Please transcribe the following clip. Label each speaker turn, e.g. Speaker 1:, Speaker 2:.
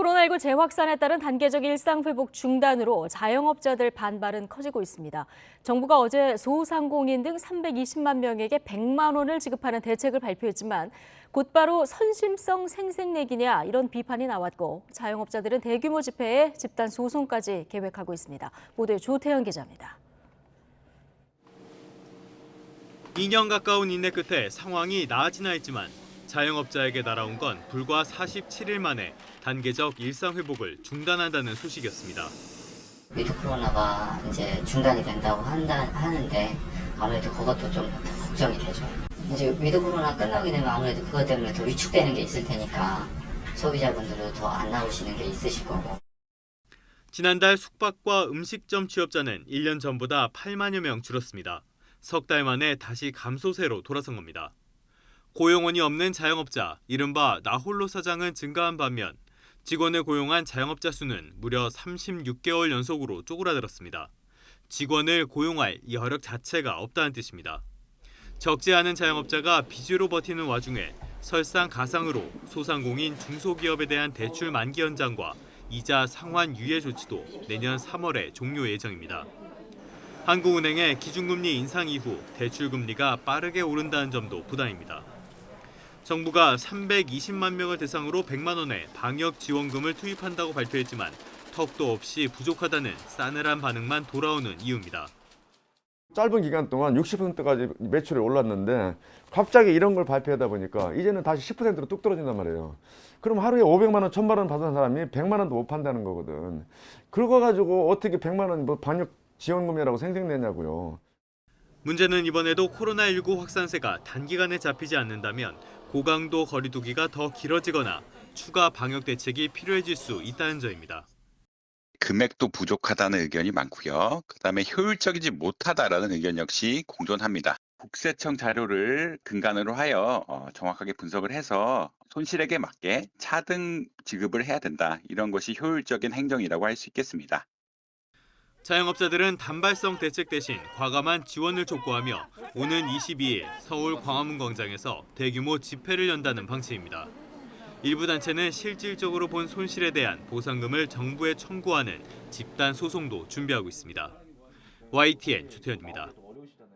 Speaker 1: 코로나19 재확산에 따른 단계적 일상 회복 중단으로 자영업자들 반발은 커지고 있습니다. 정부가 어제 소상공인 등 320만 명에게 100만 원을 지급하는 대책을 발표했지만 곧바로 선심성 생색내기냐 이런 비판이 나왔고 자영업자들은 대규모 집회에 집단 소송까지 계획하고 있습니다. 보도에 조태현 기자입니다.
Speaker 2: 2년 가까운 인내 끝에 상황이 나아지나 했지만 자영업자에게 날아온 건 불과 47일 만에 단계적 일상 회복을 중단한다는 소식이었습니다.
Speaker 3: 위드 코로나가 이제 중단이 된다고 하는데 아무래도 그것도 좀 걱정이 되죠. 이제 위드 코로나 끝나게 되면 아무래도 그것 때문에 더 위축되는 게 있을 테니까 소비자분들도 더 안 나오시는 게 있으실 거고.
Speaker 2: 지난달 숙박과 음식점 취업자는 1년 전보다 8만여 명 줄었습니다. 석 달 만에 다시 감소세로 돌아선 겁니다. 고용원이 없는 자영업자, 이른바 나홀로 사장은 증가한 반면 직원을 고용한 자영업자 수는 무려 36개월 연속으로 쪼그라들었습니다. 직원을 고용할 여력 자체가 없다는 뜻입니다. 적지 않은 자영업자가 빚으로 버티는 와중에 설상가상으로 소상공인 중소기업에 대한 대출 만기 연장과 이자 상환 유예 조치도 내년 3월에 종료 예정입니다. 한국은행의 기준금리 인상 이후 대출금리가 빠르게 오른다는 점도 부담입니다. 정부가 320만 명을 대상으로 100만 원의 방역 지원금을 투입한다고 발표했지만 턱도 없이 부족하다는 싸늘한 반응만 돌아오는 이유입니다.
Speaker 4: 짧은 기간 동안 60%까지 매출이 올랐는데 갑자기 이런 걸 발표하다 보니까 이제는 다시 10%로 뚝 떨어진단 말이에요. 그럼 하루에 500만 원, 1000만 원 받은 사람이 100만 원도 못 판다는 거거든. 그거 가지고 어떻게 100만 원 뭐 방역 지원금이라고 생색내냐고요.
Speaker 2: 문제는 이번에도 코로나19 확산세가 단기간에 잡히지 않는다면 고강도 거리두기가 더 길어지거나 추가 방역 대책이 필요해질 수 있다는 점입니다.
Speaker 5: 금액도 부족하다는 의견이 많고요. 그다음에 효율적이지 못하다라는 의견 역시 공존합니다. 국세청 자료를 근간으로 하여 정확하게 분석을 해서 손실액에 맞게 차등 지급을 해야 된다. 이런 것이 효율적인 행정이라고 할 수 있겠습니다.
Speaker 2: 자영업자들은 단발성 대책 대신 과감한 지원을 촉구하며 오는 22일 서울 광화문 광장에서 대규모 집회를 연다는 방침입니다. 일부 단체는 실질적으로 본 손실에 대한 보상금을 정부에 청구하는 집단 소송도 준비하고 있습니다. YTN 조태현입니다.